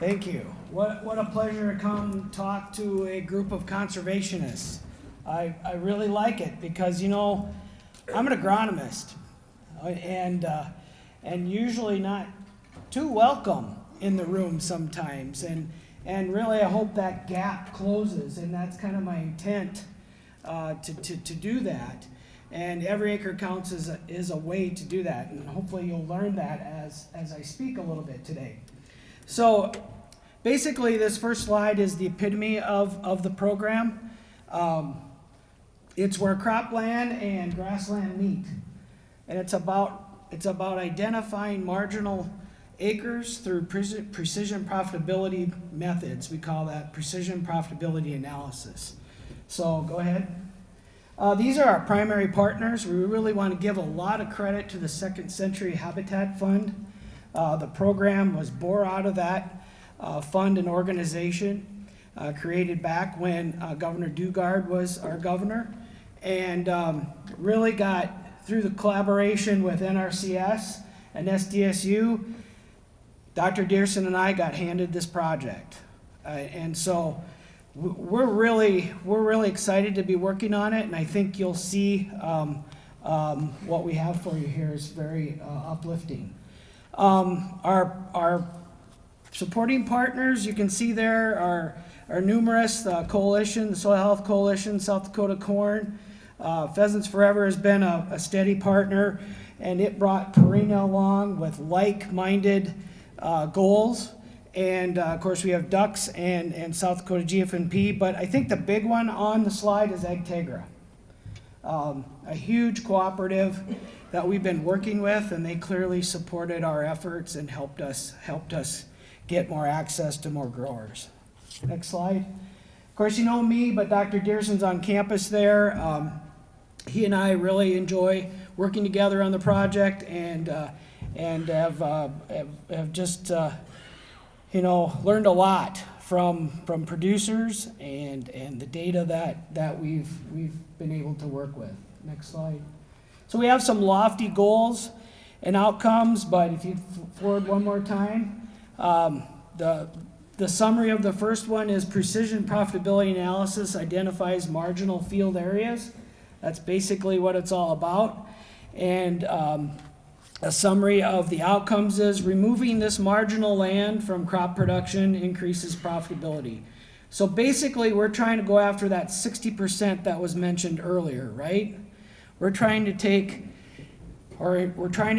Thank you. What a pleasure to come talk to a group of conservationists. I really like it because, you know, I'm an agronomist and usually not too welcome in the room sometimes. And really I hope that gap closes, and that's kind of my intent to do that. And Every Acre Counts is a way to do that, and hopefully you'll learn that as I speak a little bit today. So basically this first slide is the epitome of the program. It's where cropland and grassland meet, and it's about identifying marginal acres through precision profitability methods. We call that precision profitability analysis. So go ahead. These are our primary partners. We really want to give a lot of credit to the Second Century Habitat Fund. The program was born out of that fund and organization created back when Governor Dugard was our governor, and really got through the collaboration with NRCS and SDSU. Dr. Dearson and I got handed this project, and so we're really excited to be working on it, and I think you'll see what we have for you here is very uplifting. Our supporting partners, you can see there, are numerous. The coalition, the Soil Health Coalition, South Dakota Corn, Pheasants Forever has been a steady partner, and it brought Purina along with like-minded goals. And of course we have ducks and South Dakota GFNP, but I think the big one on the slide is AgTegra, a huge cooperative that we've been working with, and they clearly supported our efforts and helped us get more access to more growers. Next slide. Of course, you know me, but Dr. Dearson's on campus there. He and I really enjoy working together on the project, and have just learned a lot from producers and the data that we've been able to work with. Next slide. So we have some lofty goals and outcomes, but if you forward one more time, the summary of the first one is precision profitability analysis identifies marginal field areas. That's basically what it's all about. And a summary of the outcomes is removing this marginal land from crop production increases profitability. So basically we're trying to go after that 60% that was mentioned earlier, right? We're trying to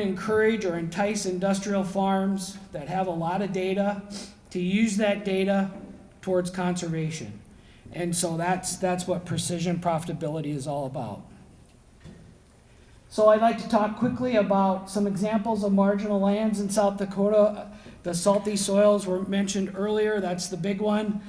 encourage or entice industrial farms that have a lot of data to use that data towards conservation. And so that's what precision profitability is all about. So I'd like to talk quickly about some examples of marginal lands in South Dakota. The salty soils were mentioned earlier. That's the big one.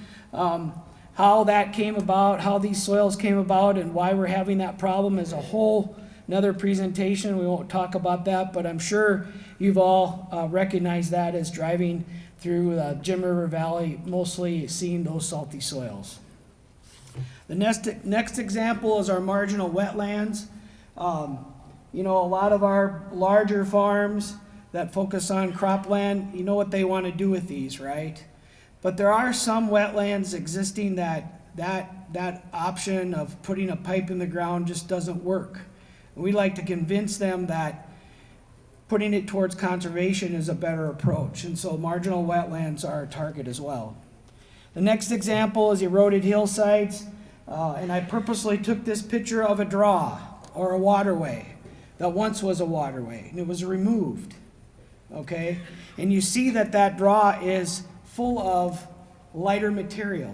How that came about, how these soils came about, and why we're having that problem is a whole another presentation. We won't talk about that, but I'm sure you've all recognized that as driving through Jim River Valley, mostly seeing those salty soils. The next example is our marginal wetlands. A lot of our larger farms that focus on cropland, you know what they want to do with these, right? But there are some wetlands existing that option of putting a pipe in the ground just doesn't work. And we like to convince them that putting it towards conservation is a better approach. And so marginal wetlands are a target as well. The next example is eroded hillsides. And I purposely took this picture of a draw or a waterway that once was a waterway, and it was removed, okay? And you see that draw is full of lighter material.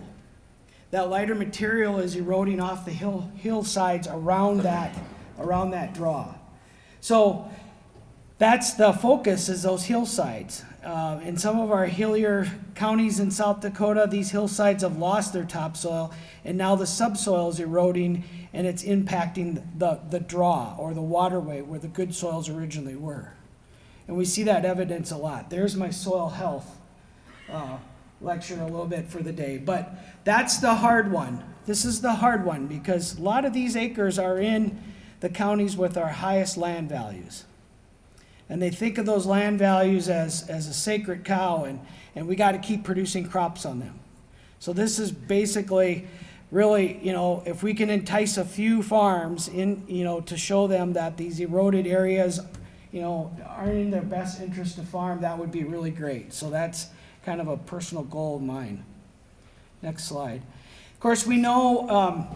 That lighter material is eroding off the hillsides around that draw. So that's the focus, is those hillsides. In some of our hillier counties in South Dakota, these hillsides have lost their topsoil, and now the subsoil is eroding, and it's impacting the draw or the waterway where the good soils originally were. And we see that evidence a lot. There's my soil health lecture a little bit for the day. But that's the hard one. This is the hard one because a lot of these acres are in the counties with our highest land values. And they think of those land values as a sacred cow, and we got to keep producing crops on them. So this is basically really, if we can entice a few farms in, to show them that these eroded areas, aren't in their best interest to farm, that would be really great. So that's kind of a personal goal of mine. Next slide. Of course, we know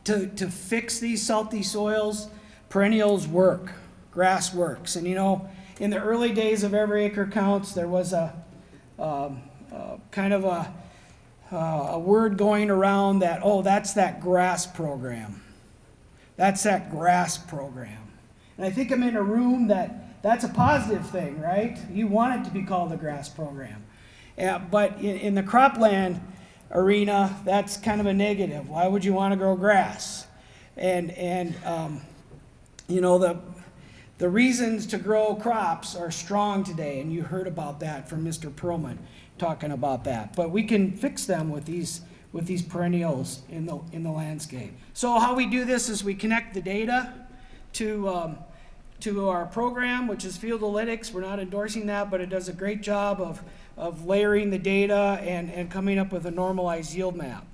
to fix these salty soils, perennials work, grass works. And in the early days of Every Acre Counts, there was a kind of a word going around that, that's that grass program. That's that grass program. And I think I'm in a room that's a positive thing, right? You want it to be called the grass program. But in the cropland arena, that's kind of a negative. Why would you want to grow grass? And the reasons to grow crops are strong today, and you heard about that from Mr. Perlman talking about that. But we can fix them with these perennials in the landscape. So how we do this is we connect the data to our program, which is Field Analytics. We're not endorsing that, but it does a great job of layering the data and coming up with a normalized yield map.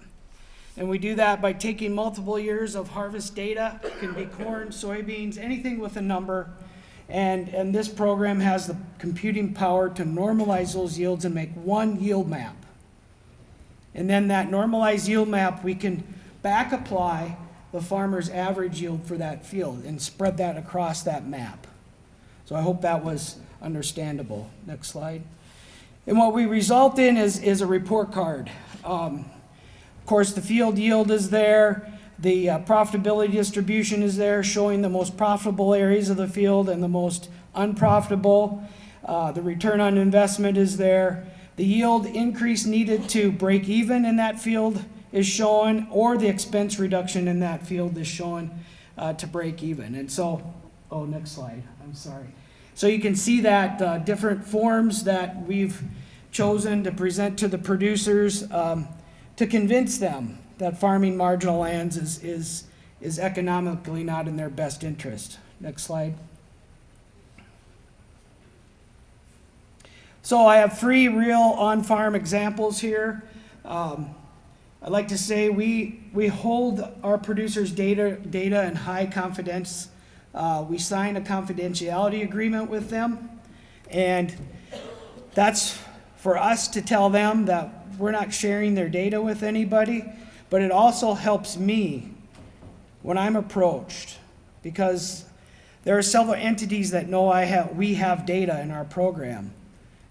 And we do that by taking multiple years of harvest data. It can be corn, soybeans, anything with a number. And this program has the computing power to normalize those yields and make one yield map. And then that normalized yield map, we can back apply the farmer's average yield for that field and spread that across that map. So I hope that was understandable. Next slide. And what we result in is a report card. Of course, the field yield is there. The profitability distribution is there, showing the most profitable areas of the field and the most unprofitable. The return on investment is there. The yield increase needed to break even in that field is shown, or the expense reduction in that field is shown to break even. And so, next slide, I'm sorry. So you can see that different forms that we've chosen to present to the producers to convince them that farming marginal lands is economically not in their best interest. Next slide. So I have 3 real on-farm examples here. I'd like to say we hold our producers' data in high confidence. We sign a confidentiality agreement with them, and that's for us to tell them that we're not sharing their data with anybody, but it also helps me when I'm approached, because there are several entities that know we have data in our program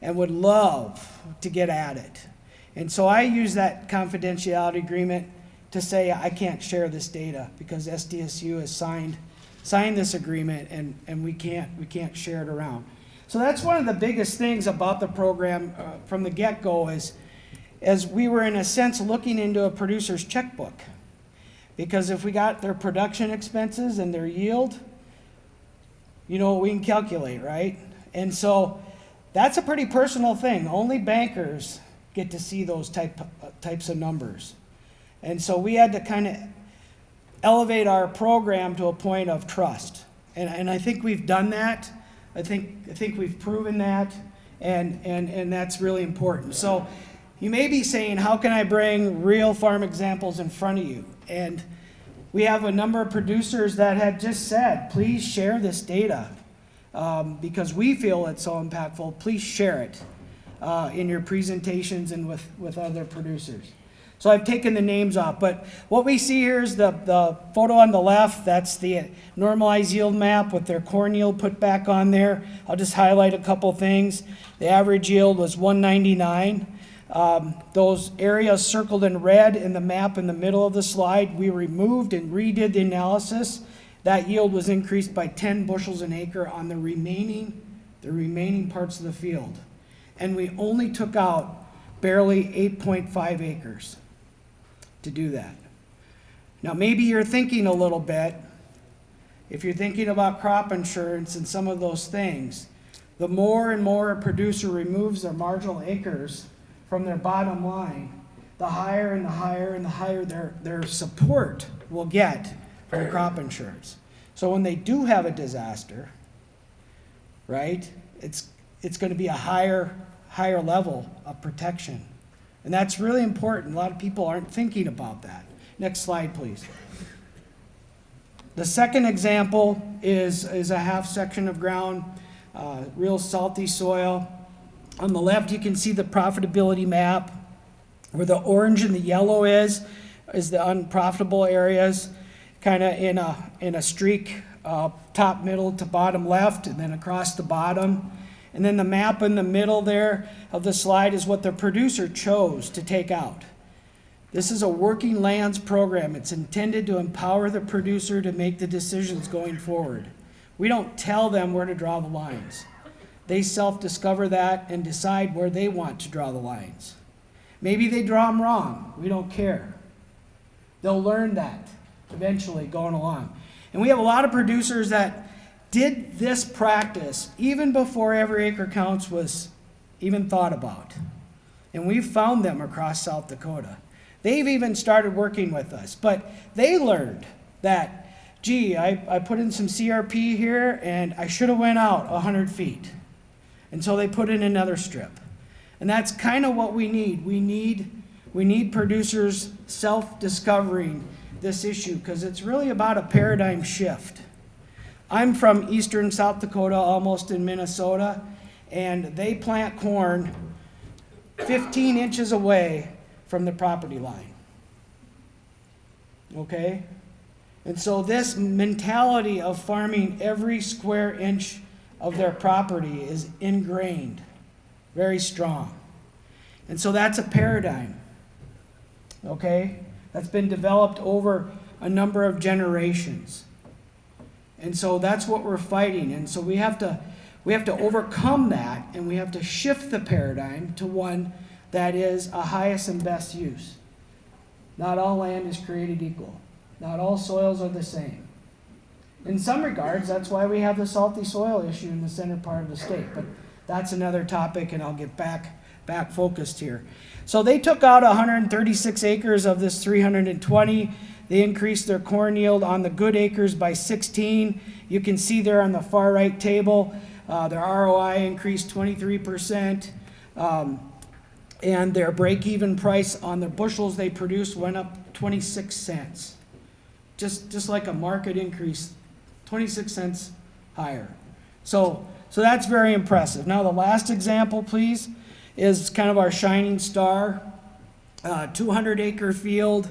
and would love to get at it. And so I use that confidentiality agreement to say I can't share this data because SDSU has signed this agreement and we can't share it around. So that's one of the biggest things about the program from the get-go is as we were in a sense looking into a producer's checkbook. Because if we got their production expenses and their yield, we can calculate, right? And so that's a pretty personal thing. Only bankers get to see those types of numbers. And so we had to kind of elevate our program to a point of trust. And I think we've done that. I think we've proven that, and that's really important. So you may be saying, how can I bring real farm examples in front of you? And we have a number of producers that had just said, please share this data because we feel it's so impactful. Please share it in your presentations and with other producers. So I've taken the names off, but what we see here is the photo on the left. That's the normalized yield map with their corn yield put back on there. I'll just highlight a couple things. The average yield was 199. Those areas circled in red in the map in the middle of the slide, we removed and redid the analysis. That yield was increased by 10 bushels an acre on the remaining parts of the field. And we only took out barely 8.5 acres to do that. Now maybe you're thinking a little bit, if you're thinking about crop insurance and some of those things, the more and more a producer removes their marginal acres from their bottom line, the higher and the higher and the higher their support will get from crop insurance. So when they do have a disaster, right? It's going to be a higher level of protection. And that's really important. A lot of people aren't thinking about that. Next slide, please. The second example is a half section of ground, real salty soil. On the left, you can see the profitability map. Where the orange and the yellow is the unprofitable areas, kind of in a streak, top, middle to bottom left, and then across the bottom. And then the map in the middle there of the slide is what the producer chose to take out. This is a working lands program. It's intended to empower the producer to make the decisions going forward. We don't tell them where to draw the lines. They self-discover that and decide where they want to draw the lines. Maybe they draw them wrong. We don't care. They'll learn that eventually going along. And we have a lot of producers that did this practice even before Every Acre Counts was even thought about. And we've found them across South Dakota. They've even started working with us. But they learned that, gee, I put in some CRP here and I should have went out 100 feet. And so they put in another strip. And that's kind of what we need. We need producers self-discovering this issue because it's really about a paradigm shift. I'm from eastern South Dakota, almost in Minnesota, and they plant corn 15 inches away from the property line. Okay? And so this mentality of farming every square inch of their property is ingrained. Very strong. And so that's a paradigm, okay, that's been developed over a number of generations. And so that's what we're fighting. And so we have to overcome that, and we have to shift the paradigm to one that is a highest and best use. Not all land is created equal. Not all soils are the same. In some regards, that's why we have the salty soil issue in the center part of the state. But that's another topic, and I'll get back focused here. So they took out 136 acres of this 320. They increased their corn yield on the good acres by 16. You can see there on the far right table, their ROI increased 23%, and their break-even price on the bushels they produced went up 26 cents. Just like a market increase, 26 cents higher. So that's very impressive. Now the last example, please, is kind of our shining star. 200-acre field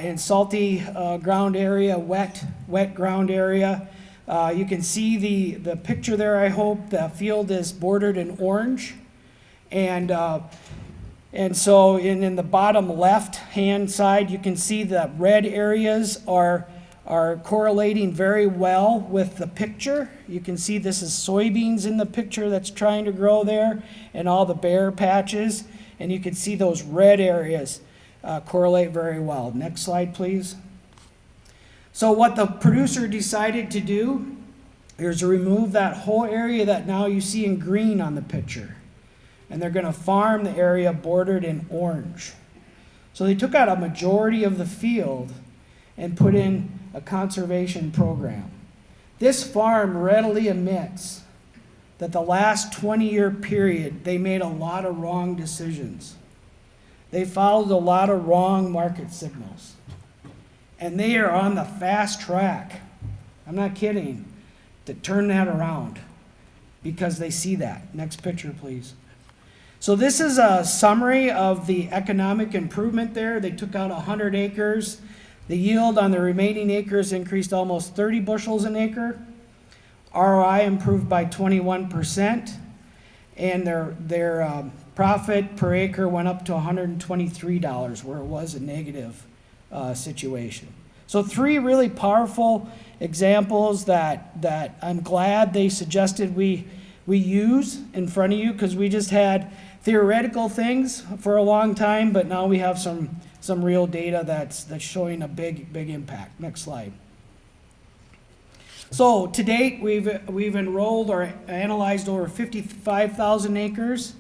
in salty ground area, wet ground area. You can see the picture there, I hope. The field is bordered in orange. And so in the bottom left-hand side, you can see the red areas are correlating very well with the picture. You can see this is soybeans in the picture that's trying to grow there, and all the bare patches. And you can see those red areas correlate very well. Next slide, please. So what the producer decided to do is to remove that whole area that now you see in green on the picture. And they're going to farm the area bordered in orange. So they took out a majority of the field and put in a conservation program. This farm readily admits that the last 20-year period, they made a lot of wrong decisions. They followed a lot of wrong market signals. And they are on the fast track, I'm not kidding, to turn that around because they see that. Next picture, please. So this is a summary of the economic improvement there. They took out 100 acres. The yield on the remaining acres increased almost 30 bushels an acre. ROI improved by 21%. And their profit per acre went up to $123, where it was a negative situation. So 3 really powerful examples that I'm glad they suggested we use in front of you, because we just had theoretical things for a long time, but now we have some real data that's showing a big impact. Next slide. So to date, we've enrolled or analyzed over 55,000 acres.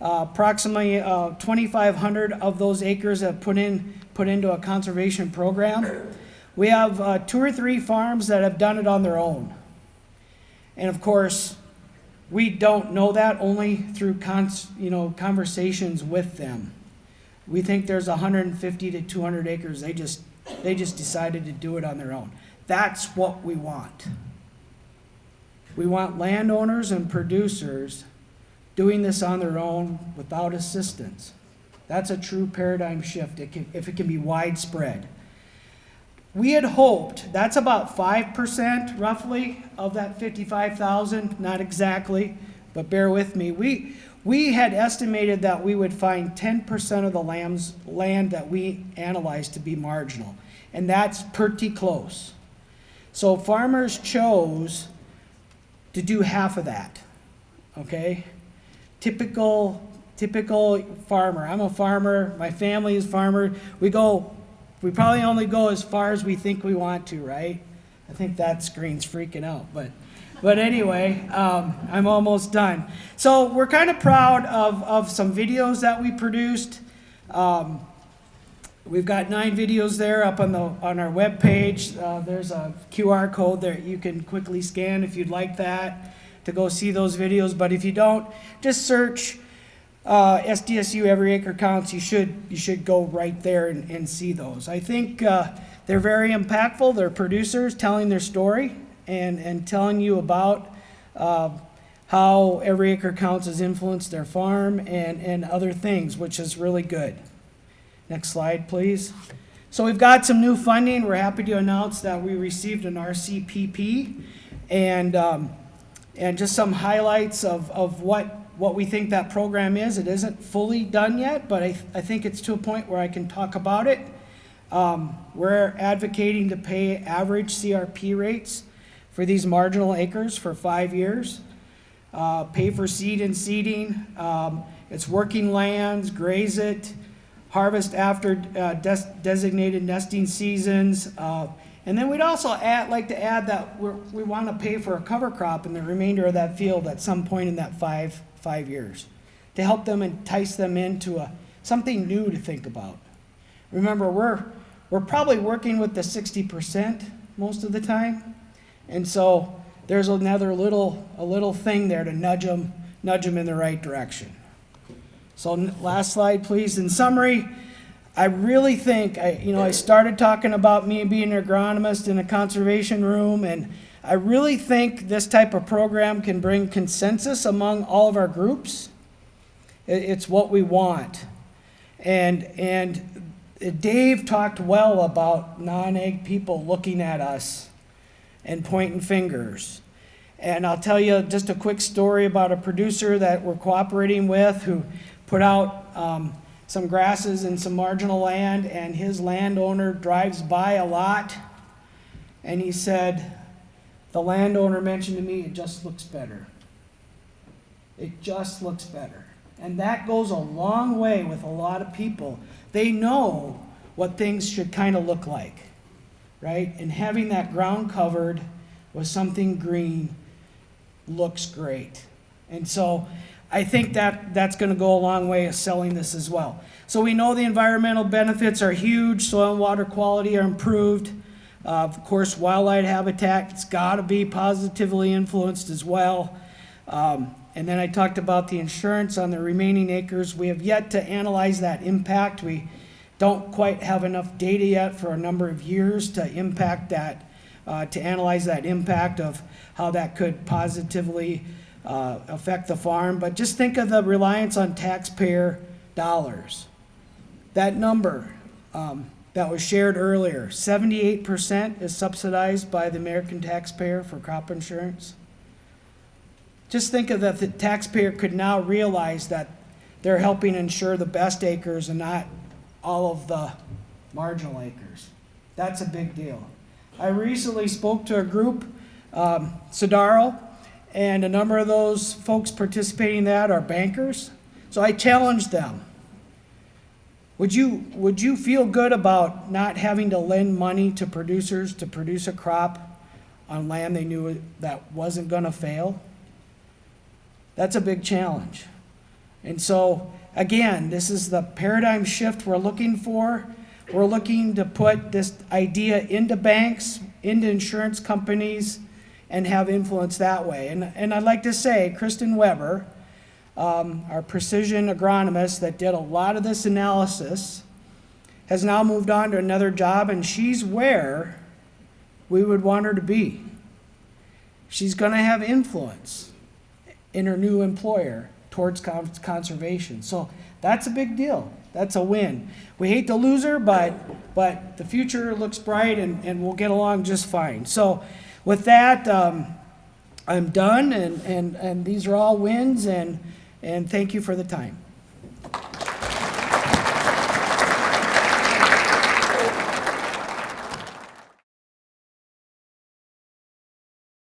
Approximately 2,500 of those acres have put into a conservation program. We have 2 or 3 farms that have done it on their own. And of course, We don't know that only through conversations with them. We think there's 150 to 200 acres. They just decided to do it on their own. That's what we want. We want landowners and producers doing this on their own without assistance. That's a true paradigm shift if it can be widespread. We had hoped, that's about 5% roughly of that 55,000, not exactly, but bear with me. We had estimated that we would find 10% of the land that we analyzed to be marginal, and that's pretty close. So farmers chose to do half of that, okay? Typical farmer. I'm a farmer, my family is farmer. We probably only go as far as we think we want to, right? I think that screen's freaking out, but anyway, I'm almost done. So we're kind of proud of some videos that we produced. We've got 9 videos there up on our webpage. There's a QR code there you can quickly scan if you'd like that to go see those videos. But if you don't, just search SDSU Every Acre Counts. You should go right there and see those. I think they're very impactful. They're producers telling their story and telling you about how Every Acre Counts has influenced their farm and other things, which is really good. Next slide, please. So we've got some new funding. We're happy to announce that we received an RCPP and just some highlights of what we think that program is. It isn't fully done yet, but I think it's to a point where I can talk about it. We're advocating to pay average CRP rates for these marginal acres for 5 years. Pay for seed and seeding. It's working lands, graze it, harvest after designated nesting seasons. And then we'd also like to add that we want to pay for a cover crop in the remainder of that field at some point in that five years to help them entice them into something new to think about. Remember, we're probably working with the 60% most of the time, and so there's another little thing there to nudge them in the right direction. So last slide, please. In summary, I really think, I started talking about me being an agronomist in a conservation room, and I really think this type of program can bring consensus among all of our groups. It's what we want. And Dave talked well about non-ag people looking at us and pointing fingers. And I'll tell you just a quick story about a producer that we're cooperating with who put out some grasses and some marginal land, and his landowner drives by a lot, and he said, the landowner mentioned to me, it just looks better. It just looks better. And that goes a long way with a lot of people. They know what things should kind of look like, right? And having that ground covered with something green looks great. And so I think that's going to go a long way of selling this as well. So we know the environmental benefits are huge. Soil and water quality are improved. Of course, wildlife habitat, it's got to be positively influenced as well. And then I talked about the insurance on the remaining acres. We have yet to analyze that impact. We don't quite have enough data yet for a number of years to impact that, to analyze that impact of how that could positively affect the farm. But just think of the reliance on taxpayer dollars. That number that was shared earlier, 78% is subsidized by the American taxpayer for crop insurance. Just think of that the taxpayer could now realize that they're helping insure the best acres and not all of the marginal acres. That's a big deal. I recently spoke to a group, Sodaro, and a number of those folks participating in that are bankers. So I challenged them. Would you feel good about not having to lend money to producers to produce a crop on land they knew that wasn't going to fail? That's a big challenge. And so, again, this is the paradigm shift we're looking for. We're looking to put this idea into banks, into insurance companies, and have influence that way. And I'd like to say, Kristen Weber, our precision agronomist that did a lot of this analysis, has now moved on to another job, and she's where we would want her to be. She's going to have influence in her new employer towards conservation. So that's a big deal. That's a win. We hate to lose her, but the future looks bright, and we'll get along just fine. So with that, I'm done, and these are all wins, and thank you for the time.